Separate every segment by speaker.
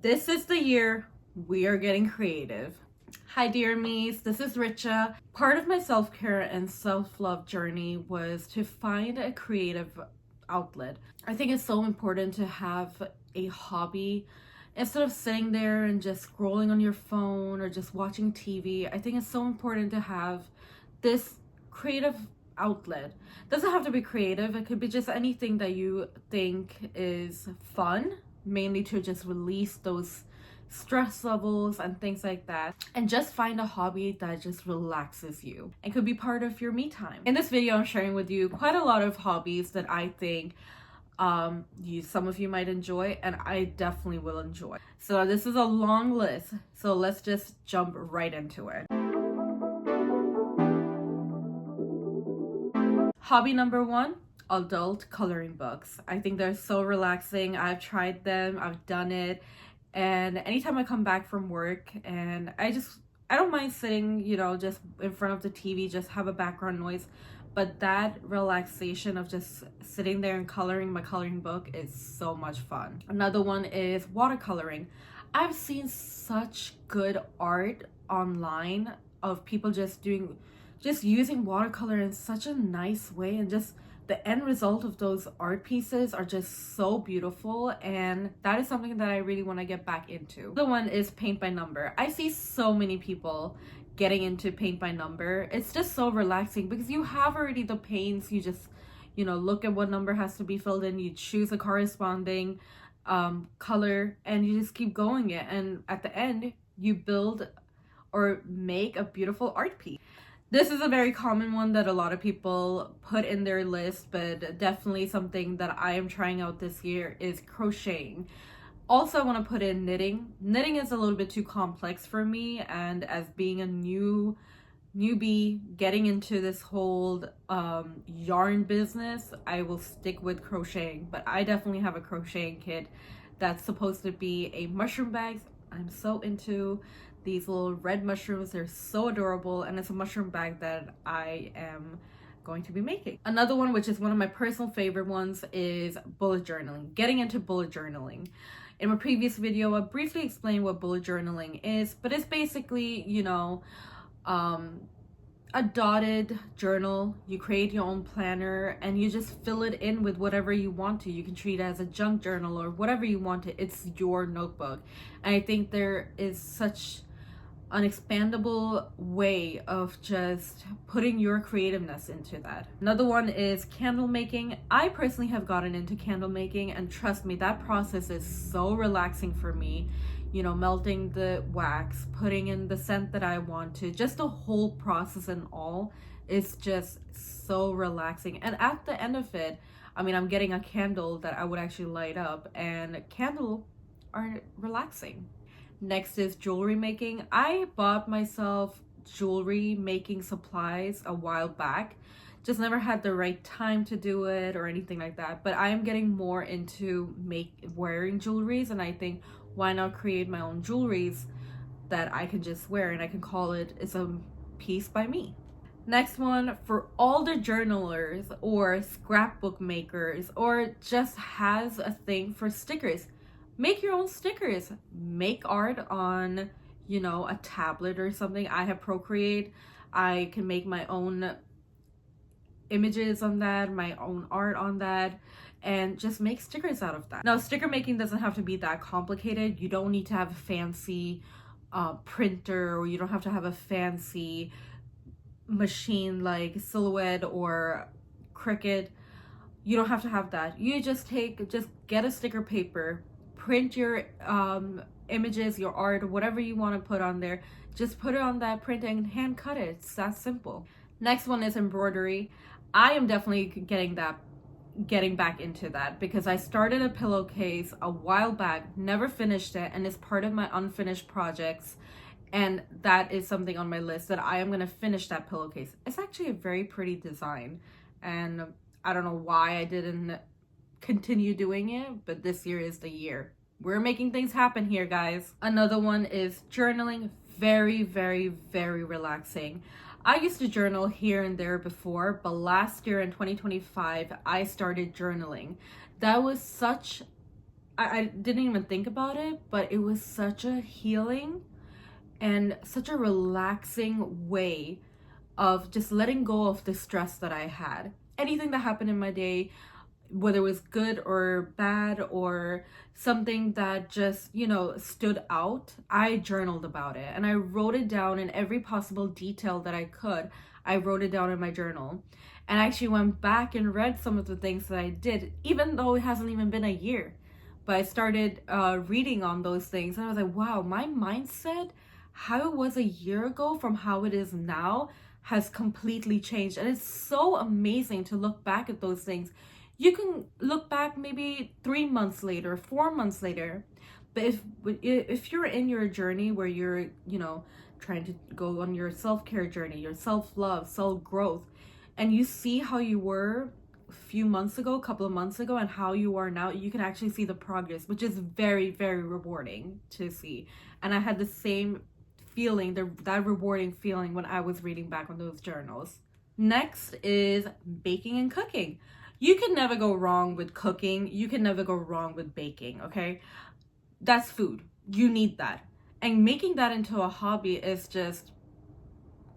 Speaker 1: This is the year we are getting creative. Hi, dear me's. This is Richa. Part of my self-care and self-love journey was to find a creative outlet. I think it's so important to have a hobby instead of sitting there and just scrolling on your phone or just watching TV. I think it's so important to have this creative outlet. Doesn't have to be creative. It could be just anything that you think is fun, mainly to just release those stress levels and things like that, and just find a hobby that just relaxes you and could be part of your me time. In this video, I'm sharing with you quite a lot of hobbies that I think some of you might enjoy, and I definitely will enjoy. So this is a long list, so let's just jump right into it. Hobby number one, adult coloring books. I think they're so relaxing. I've tried them, I've done it, and anytime I come back from work and I don't mind sitting, just in front of the TV, just have a background noise, but that relaxation of just sitting there and coloring my coloring book is so much fun. Another one is watercoloring. I've seen such good art online of people just using watercolor in such a nice way, and just the end result of those art pieces are just so beautiful, and that is something that I really want to get back into. The one is paint by number. I see so many people getting into paint by number. It's just so relaxing because you have already the paints. You just look at what number has to be filled in, you choose a corresponding color, and you just keep going it, and at the end you build or make a beautiful art piece. This is a very common one that a lot of people put in their list, but definitely something that I am trying out this year is crocheting. Also, I want to put in knitting. Knitting is a little bit too complex for me, and as being a newbie getting into this whole yarn business, I will stick with crocheting. But I definitely have a crocheting kit that's supposed to be a mushroom bag. I'm so into these little red mushrooms. They're so adorable, and it's a mushroom bag that I am going to be making. Another one, which is one of my personal favorite ones, is bullet journaling. Getting into bullet journaling. In my previous video, I briefly explained what bullet journaling is, but it's basically, a dotted journal. You create your own planner and you just fill it in with whatever you want to. You can treat it as a junk journal or whatever you want to. It's your notebook. And I think there is such an expandable way of just putting your creativeness into that. Another one is candle making. I personally have gotten into candle making, and trust me, that process is so relaxing for me. Melting the wax, putting in the scent that I want to, just the whole process and all is just so relaxing. And at the end of it, I'm getting a candle that I would actually light up, and candles are relaxing. Next is jewelry making. I bought myself jewelry making supplies a while back. Just never had the right time to do it or anything like that. But I am getting more into wearing jewelries, and I think, why not create my own jewelries that I can just wear, and I can call it's a piece by me. Next one, for all the journalers or scrapbook makers, or just has a thing for stickers. Make your own stickers. Make art on, a tablet or something. I have Procreate. I can make my own images on that, my own art on that, and just make stickers out of that. Now, sticker making doesn't have to be that complicated. You don't need to have a fancy printer, or you don't have to have a fancy machine like Silhouette or Cricut. You don't have to have that. You just get a sticker paper, print your images, your art, whatever you want to put on there. Just put it on that print and hand cut it. It's that simple. Next one is embroidery. I am definitely getting back into that because I started a pillowcase a while back, never finished it, and it's part of my unfinished projects, and that is something on my list that I am going to finish. That pillowcase, it's actually a very pretty design, and I don't know why I didn't continue doing it, but this year is the year. We're making things happen here, guys. Another one is journaling. Very, very, very relaxing. I used to journal here and there before, but last year in 2025, I started journaling. That was such I didn't even think about it, but it was such a healing and such a relaxing way of just letting go of the stress that I had. Anything that happened in my day, whether it was good or bad or something that just, stood out, I journaled about it and I wrote it down in every possible detail that I could. I wrote it down in my journal. And I actually went back and read some of the things that I did, even though it hasn't even been a year. But I started reading on those things and I was like, wow, my mindset, how it was a year ago from how it is now, has completely changed. And it's so amazing to look back at those things. You can look back maybe 3 months later, 4 months later, but if you're in your journey where you're, trying to go on your self-care journey, your self-love, self-growth, and you see how you were a few months ago, a couple of months ago, and how you are now, you can actually see the progress, which is very, very rewarding to see. And I had the same feeling, that rewarding feeling when I was reading back on those journals. Next is baking and cooking. You can never go wrong with cooking. You can never go wrong with baking, okay? That's food. You need that. And making that into a hobby is just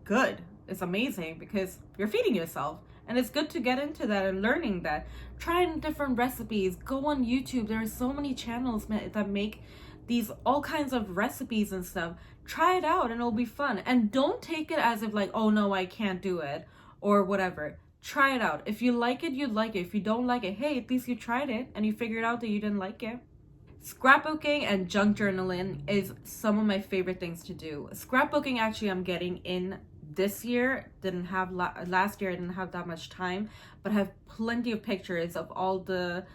Speaker 1: good. It's amazing because you're feeding yourself. And it's good to get into that and learning that. Trying different recipes. Go on YouTube. There are so many channels that make these all kinds of recipes and stuff. Try it out and it'll be fun. And don't take it as if like, oh no, I can't do it or whatever. Try it out. If you like it, you'd like it. If you don't like it, hey, at least you tried it and you figured out that you didn't like it. Scrapbooking and junk journaling is some of my favorite things to do. Scrapbooking, actually, I'm getting in this year. Didn't have last year. I didn't have that much time, but I have plenty of pictures of all the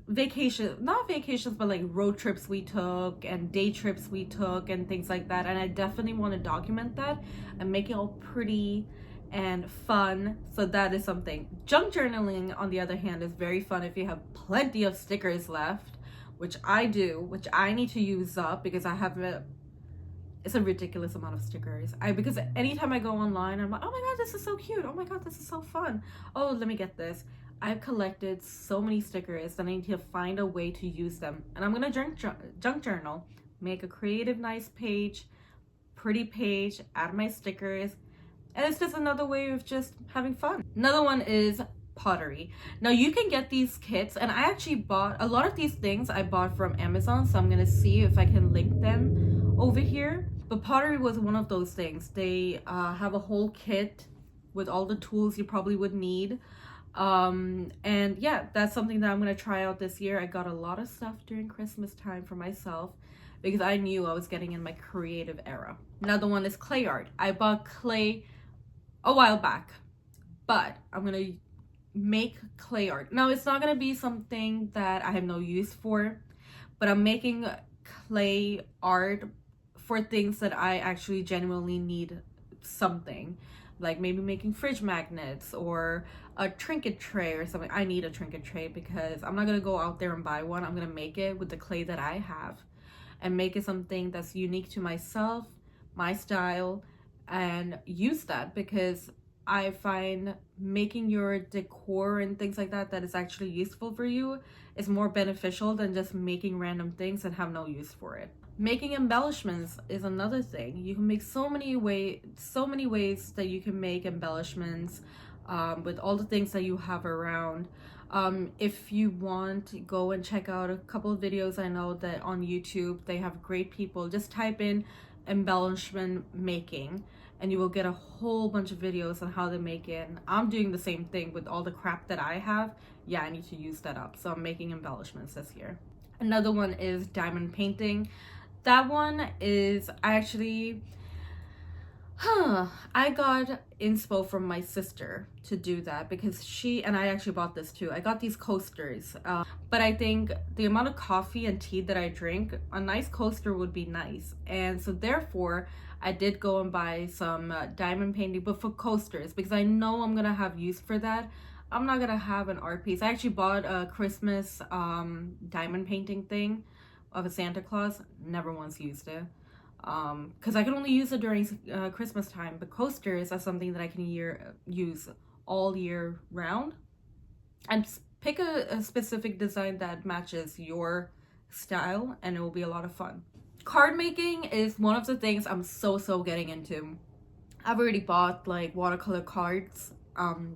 Speaker 1: not vacations, but like road trips we took and day trips we took and things like that. And I definitely want to document that and make it all pretty and fun. So that is something. Junk journaling, on the other hand, is very fun if you have plenty of stickers left, which I do, which I need to use up because I have it's a ridiculous amount of stickers. Because anytime I go online, I'm like, oh my god, this is so cute. Oh my god, this is so fun. Oh, let me get this. I've collected so many stickers that I need to find a way to use them. And I'm gonna junk journal, make a creative, nice page, pretty page, add my stickers, and it's just another way of just having fun. Another one is pottery. Now you can get these kits, and I actually bought a lot of these things. I bought from Amazon, so I'm gonna see if I can link them over here. But pottery was one of those things. They have a whole kit with all the tools you probably would need. And yeah, that's something that I'm gonna try out this year. I got a lot of stuff during Christmas time for myself because I knew I was getting in my creative era. Another one is clay art. I bought clay a while back, but I'm gonna make clay art. Now it's not gonna be something that I have no use for, but I'm making clay art for things that I actually genuinely need something. Like maybe making fridge magnets or a trinket tray or something. I need a trinket tray because I'm not gonna go out there and buy one. I'm gonna make it with the clay that I have and make it something that's unique to myself, my style, and use that because I find making your decor and things like that is actually useful for you is more beneficial than just making random things and have no use for it. Making embellishments is another thing. You can make so many ways that you can make embellishments with all the things that you have around. If you want, go and check out a couple of videos. I know that on YouTube they have great people. Just type in embellishment making and you will get a whole bunch of videos on how to make it. And I'm doing the same thing with all the crap that I have. Yeah, I need to use that up. So I'm making embellishments this year. Another one is diamond painting. That one is I got inspo from my sister to do that because and I actually bought this too. I got these coasters, but I think the amount of coffee and tea that I drink, a nice coaster would be nice. And so therefore, I did go and buy some diamond painting, but for coasters, because I know I'm gonna have use for that. I'm not gonna have an art piece. I actually bought a Christmas diamond painting thing of a Santa Claus. Never once used it because I can only use it during Christmas time. But coasters are something that I can use all year round. I'm pick a specific design that matches your style, and it will be a lot of fun. Card making is one of the things I'm so getting into. I've already bought like watercolor cards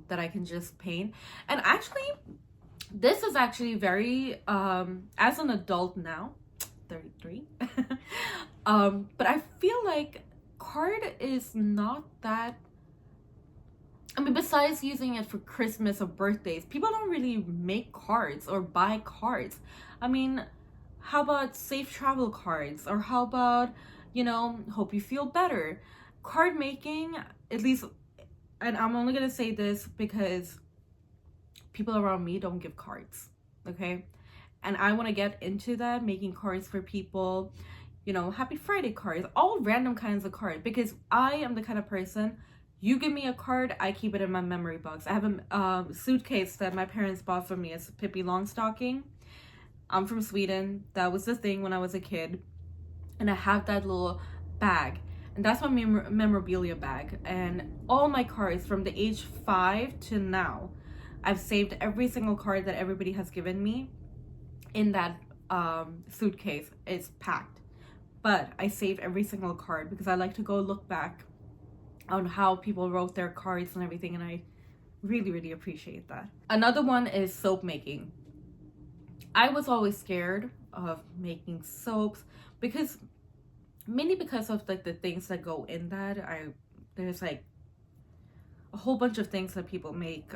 Speaker 1: that I can just paint. And actually, this is actually very as an adult now, 33. But I feel like card is not that, I mean, besides using it for Christmas or birthdays, people don't really make cards or buy cards. I mean, how about safe travel cards? Or how about, you know, hope you feel better? Card making, at least, and I'm only gonna say this because people around me don't give cards, okay? And I want to get into that, making cards for people, you know, Happy Friday cards, all random kinds of cards, because I am the kind of person, you give me a card, I keep it in my memory box. I have a suitcase that my parents bought for me as Pippi Longstocking. I'm from Sweden. That was the thing when I was a kid. And I have that little bag. And that's my memorabilia bag. And all my cards from the age 5 to now, I've saved every single card that everybody has given me in that suitcase. It's packed. But I save every single card because I like to go look back on how people wrote their cards and everything, and I really appreciate that. Another one is soap making. I was always scared of making soaps because mainly because of like the things that go in that. There's like a whole bunch of things that people make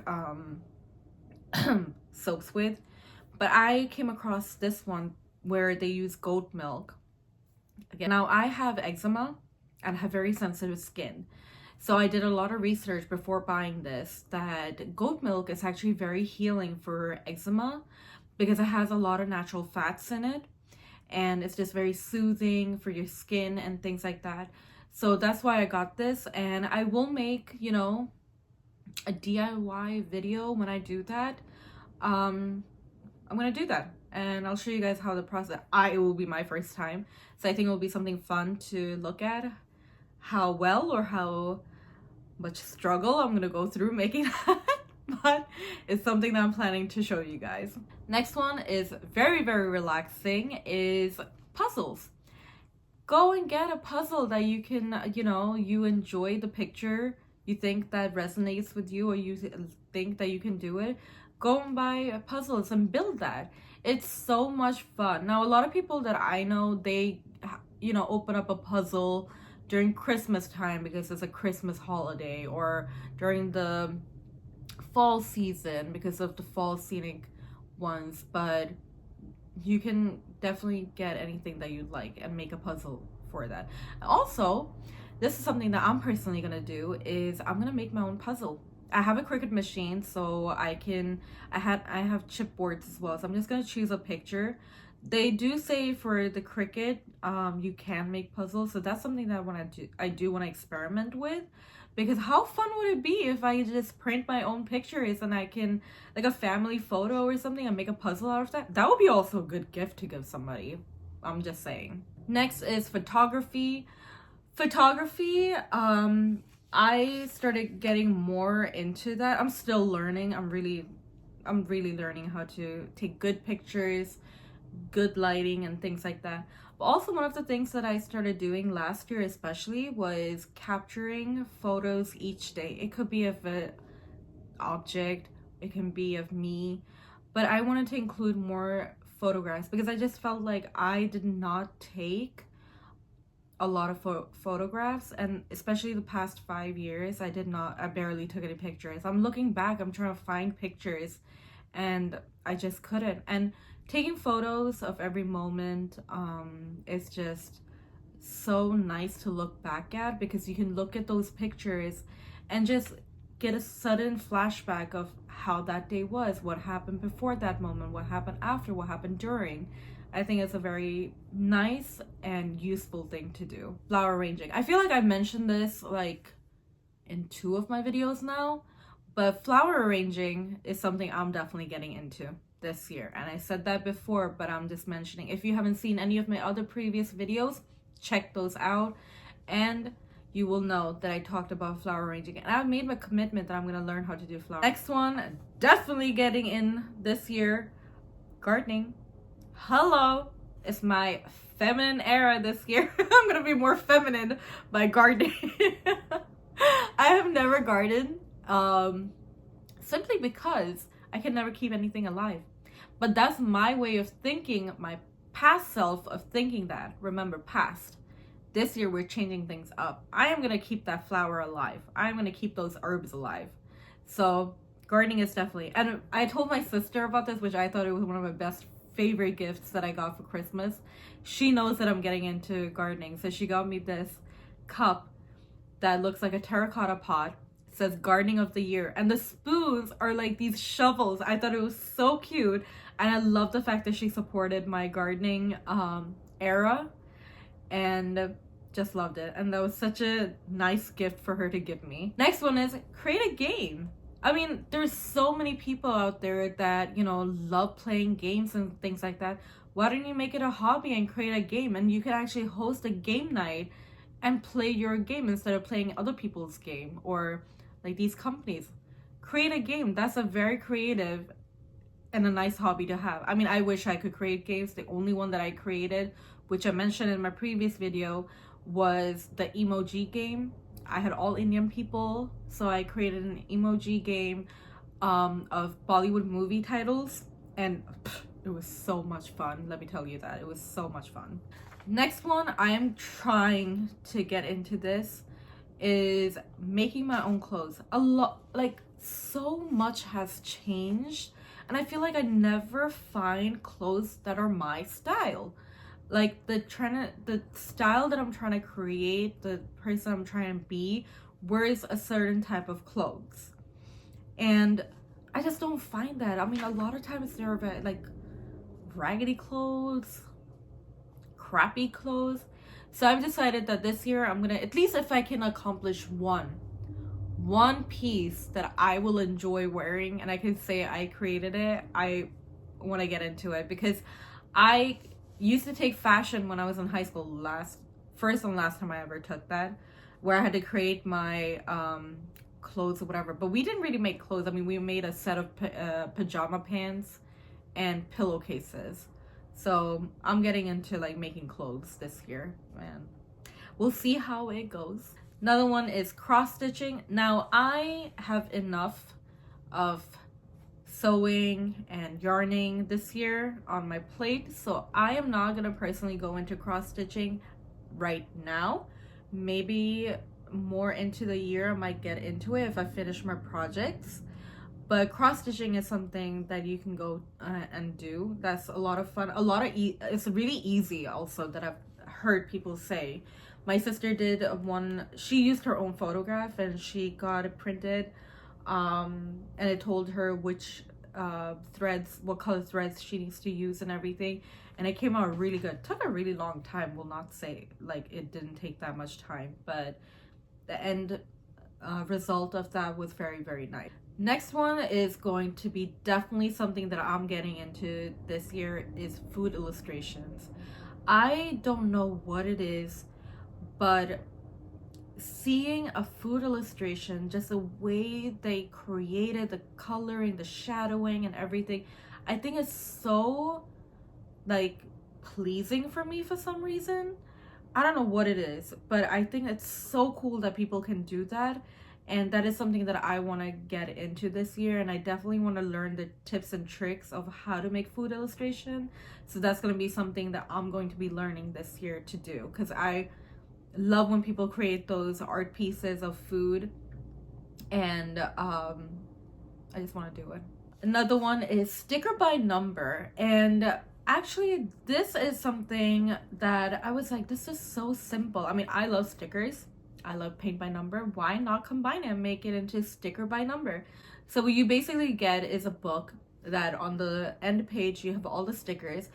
Speaker 1: soaps with, but I came across this one where they use goat milk. Again, now I have eczema and have very sensitive skin. So I did a lot of research before buying this, that goat milk is actually very healing for eczema because it has a lot of natural fats in it, and it's just very soothing for your skin and things like that. So that's why I got this, and I will make, you know, a DIY video when I do that. I'm gonna do that, and I'll show you guys how the process. It will be my first time, so I think it will be something fun to look at, how well or how much struggle I'm gonna go through making that. But it's something that I'm planning to show you guys. Next one is very relaxing, is puzzles. Go and get a puzzle that you can, you know, you enjoy the picture, you think that resonates with you, or you think that you can do it. Go and buy puzzles and build that. It's so much fun. Now, a lot of people that I know, they, you know, open up a puzzle during Christmas time because it's a Christmas holiday, or during the fall season because of the fall scenic ones. But you can definitely get anything that you'd like and make a puzzle for that. Also, this is something that I'm personally gonna do, is I'm gonna make my own puzzle. I have a Cricut machine, so I have chipboards as well, so I'm just gonna choose a picture. They do say for the Cricut you can make puzzles, so that's something that I do want to experiment with, because how fun would it be if I just print my own pictures and I can, like a family photo or something, and make a puzzle out of that? That would be also a good gift to give somebody. I'm just saying. Next is photography. I started getting more into that. I'm still learning. I'm really learning how to take good pictures, good lighting and things like that. But also, one of the things that I started doing last year especially was capturing photos each day. It could be of an object, it can be of me, but I wanted to include more photographs because I just felt like I did not take a lot of photographs, and especially the past 5 years, I barely took any pictures. I'm looking back, I'm trying to find pictures, and I just couldn't. And taking photos of every moment is just so nice to look back at, because you can look at those pictures and just get a sudden flashback of how that day was, what happened before that moment, what happened after, what happened during. I think it's a very nice and useful thing to do. Flower arranging. I feel like I've mentioned this like in 2 of my videos now, but flower arranging is something I'm definitely getting into this year. And I said that before, but I'm just mentioning. If you haven't seen any of my other previous videos, check those out. And you will know that I talked about flower arranging. And I've made my commitment that I'm going to learn how to do flowers. Next one, definitely getting in this year, gardening. Hello, it's my feminine era this year. I'm going to be more feminine by gardening. I have never gardened, simply because I can never keep anything alive. But that's my way of thinking, my past self of thinking that. Remember, past. This year we're changing things up. I am gonna keep that flower alive. I'm gonna keep those herbs alive. So gardening is definitely, and I told my sister about this, which I thought it was one of my best favorite gifts that I got for Christmas. She knows that I'm getting into gardening, so she got me this cup that looks like a terracotta pot. It says gardening of the year, and the spoons are like these shovels. I thought it was so cute, and I love the fact that she supported my gardening era, and just loved it. And that was such a nice gift for her to give me. Next one is create a game. I mean, there's so many people out there that, you know, love playing games and things like that. Why don't you make it a hobby and create a game? And you can actually host a game night and play your game instead of playing other people's game, or like these companies. Create a game. That's a very creative and a nice hobby to have. I mean, I wish I could create games. The only one that I created, which I mentioned in my previous video, was the emoji game. I had all Indian people, so I created an emoji game of Bollywood movie titles, and it was so much fun. Let me tell you that. It was so much fun. Next one, I am trying to get into this, is making my own clothes. A lot, like, so much has changed, and I feel like I never find clothes that are my style. Like the style that I'm trying to create, the person I'm trying to be, wears a certain type of clothes, and I just don't find that. I mean, a lot of times they're like raggedy clothes, crappy clothes. So I've decided that this year I'm gonna, at least if I can accomplish one piece that I will enjoy wearing, and I can say I created it, I want to get into it, because I used to take fashion when I was in high school, first and last time I ever took that, where I had to create my clothes or whatever. But we didn't really make clothes. I mean, we made a set of pajama pants and pillowcases. So I'm getting into like making clothes this year, and we'll see how it goes. Another one is cross stitching. Now I have enough of sewing and yarning this year on my plate, so I am not gonna personally go into cross stitching right now. Maybe more into the year I might get into it if I finish my projects. But cross stitching is something that you can go and do. That's a lot of fun. It's really easy also, that I've heard people say. My sister did one. She used her own photograph and she got it printed, and it told her which threads, what color threads she needs to use and everything, and it came out really good. It took a really long time. Will not say like it didn't take that much time, but the end result of that was very, very nice. Next one is going to be definitely something that I'm getting into this year, is food illustrations. I don't know what it is, but seeing a food illustration, just the way they created the coloring, the shadowing and everything, I think it's so like pleasing for me for some reason. I don't know what it is, but I think it's so cool that people can do that. And that is something that I want to get into this year, and I definitely want to learn the tips and tricks of how to make food illustration. So that's going to be something that I'm going to be learning this year to do, because I love when people create those art pieces of food, and I just want to do it. Another one is sticker by number, and actually this is something that I was like, this is so simple. I mean, I love stickers, I love paint by number. Why not combine it and make it into sticker by number? So what you basically get is a book that on the end page you have all the stickers.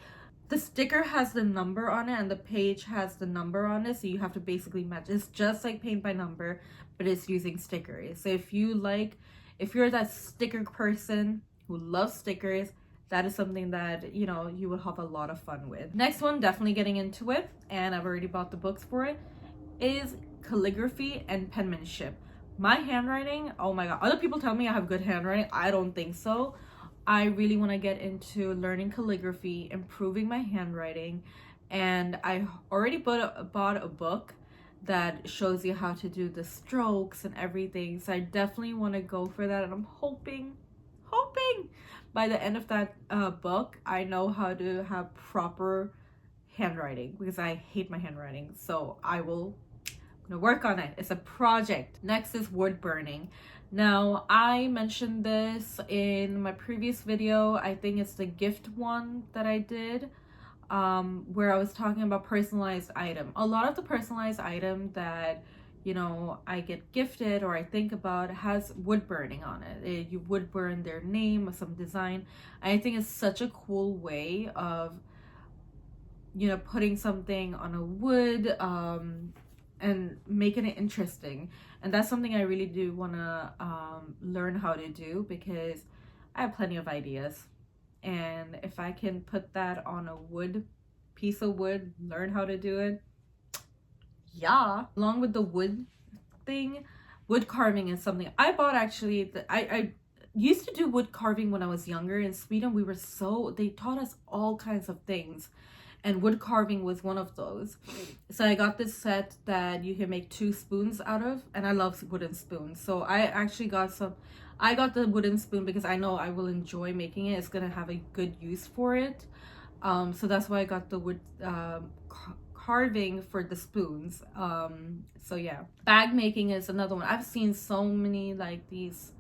Speaker 1: The sticker has the number on it and the page has the number on it, so you have to basically match. It's just like paint by number, but it's using stickers. So if you're that sticker person who loves stickers, that is something that, you know, you will have a lot of fun with. Next one, definitely getting into it, and I've already bought the books for it, is calligraphy and penmanship. My handwriting, oh my god, other people tell me I have good handwriting. I don't think so. I really want to get into learning calligraphy, improving my handwriting, and I already bought a book that shows you how to do the strokes and everything. So I definitely want to go for that, and I'm hoping by the end of that book I know how to have proper handwriting, because I hate my handwriting. So I will work on it. It's a project. Next is wood burning. Now, I mentioned this in my previous video. I think it's the gift one that I did, where I was talking about personalized item. A lot of the personalized item that, you know, I get gifted or I think about has wood burning on it. You wood burn their name or some design. I think it's such a cool way of, you know, putting something on a wood, and making it interesting. And that's something I really do want to learn how to do, because I have plenty of ideas, and if I can put that on a piece of wood, learn how to do it, yeah. Along with the wood thing, wood carving is something I bought. Actually, I used to do wood carving when I was younger. In Sweden, they taught us all kinds of things, and wood carving was one of those. So I got this set that you can make 2 spoons out of, and I love wooden spoons. So I actually I got the wooden spoon because I know I will enjoy making it. It's gonna have a good use for it. So that's why I got the wood carving for the spoons. So yeah, bag making is another one. I've seen so many like these,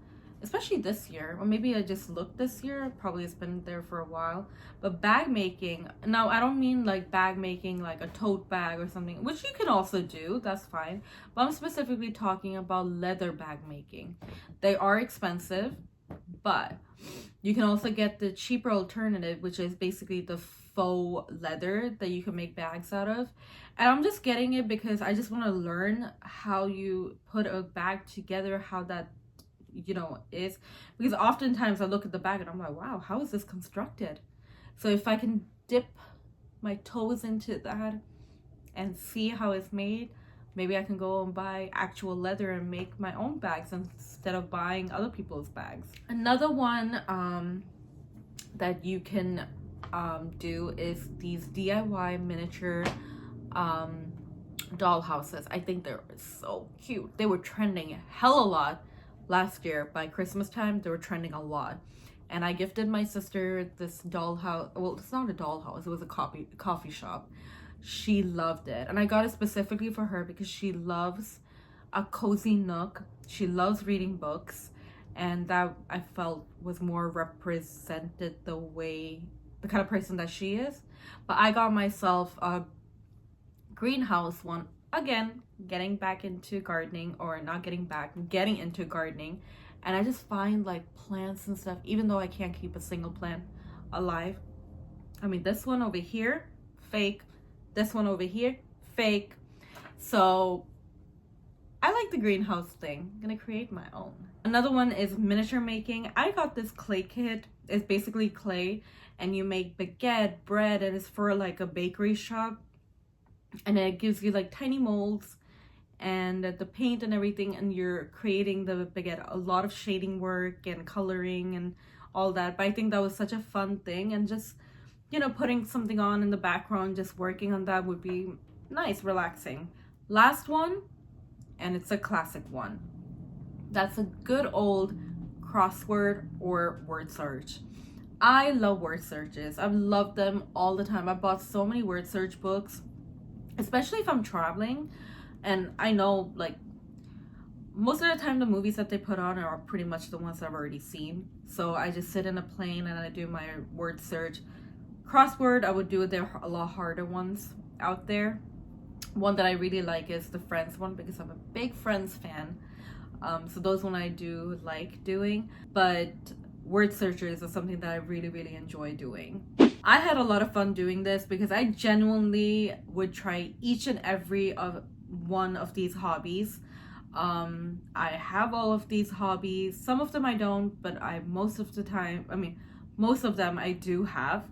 Speaker 1: especially this year, or maybe I just looked this year, probably it's been there for a while. But bag making, now I don't mean like bag making like a tote bag or something, which you can also do, that's fine, but I'm specifically talking about leather bag making. They are expensive, but you can also get the cheaper alternative, which is basically the faux leather that you can make bags out of. And I'm just getting it because I just want to learn how you put a bag together, how that, you know, is, because oftentimes I look at the bag and I'm like, wow, how is this constructed? So if I can dip my toes into that and see how it's made, maybe I can go and buy actual leather and make my own bags instead of buying other people's bags. Another one that you can do is these DIY miniature doll houses. I think they're so cute. They were trending a hell a lot last year. By Christmas time, they were trending a lot. And I gifted my sister this dollhouse. Well, it's not a dollhouse, it was a coffee shop. She loved it. And I got it specifically for her because she loves a cozy nook. She loves reading books. And that, I felt, was more represented the kind of person that she is. But I got myself a greenhouse one. Again, getting back into gardening, or not getting back, getting into gardening. And I just find like plants and stuff, even though I can't keep a single plant alive. I mean, this one over here, fake. This one over here, fake. So I like the greenhouse thing. I'm gonna create my own. Another one is miniature making. I got this clay kit. It's basically clay, and you make baguette, bread, and it's for like a bakery shop. And it gives you like tiny molds and the paint and everything, and you're creating the baguette. A lot of shading work and coloring and all that. But I think that was such a fun thing, and just, you know, putting something on in the background, just working on that would be nice, relaxing. Last one, and it's a classic one. That's a good old crossword or word search. I love word searches. I've loved them all the time. I bought so many word search books, especially if I'm traveling. And I know, like, most of the time the movies that they put on are pretty much the ones I've already seen. So I just sit in a plane and I do my word search. Crossword, I would do it. There are a lot harder ones out there. One that I really like is the Friends one, because I'm a big Friends fan. So those one I do like doing. But word searches is something that I really, really enjoy doing. I had a lot of fun doing this because I genuinely would try each and every one of these hobbies. I have all of these hobbies. Some of them I don't, but most of them I do have.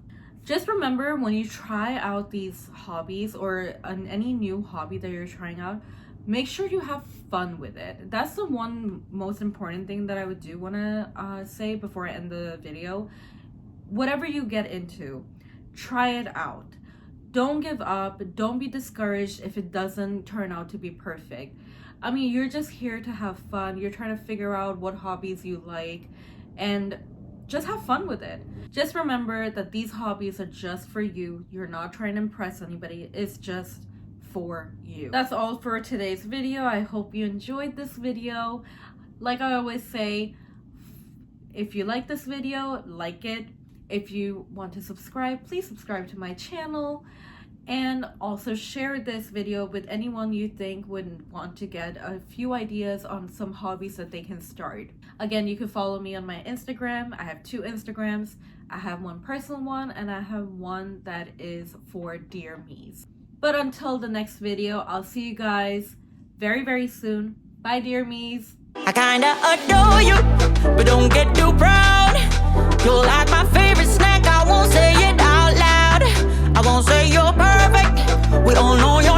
Speaker 1: Just remember, when you try out these hobbies or any new hobby that you're trying out, make sure you have fun with it. That's the one most important thing that I would do want to say before I end the video. Whatever you get into, try it out. Don't give up. Don't be discouraged if it doesn't turn out to be perfect. I mean, you're just here to have fun. You're trying to figure out what hobbies you like and just have fun with it. Just remember that these hobbies are just for you. You're not trying to impress anybody. It's just for you. That's all for today's video. I hope you enjoyed this video. Like I always say, if you like this video, like it. If you want to subscribe, please subscribe to my channel. And also share this video with anyone you think would want to get a few ideas on some hobbies that they can start. Again, you can follow me on my Instagram. I have 2 Instagrams. I have one personal one and I have one that is for Dear Me's. But until the next video, I'll see you guys very, very soon. Bye, Dear Me's.
Speaker 2: I kinda adore you, but don't get too proud. You're like my favorite snack, I won't say it out loud. I won't say you're perfect, we all know you're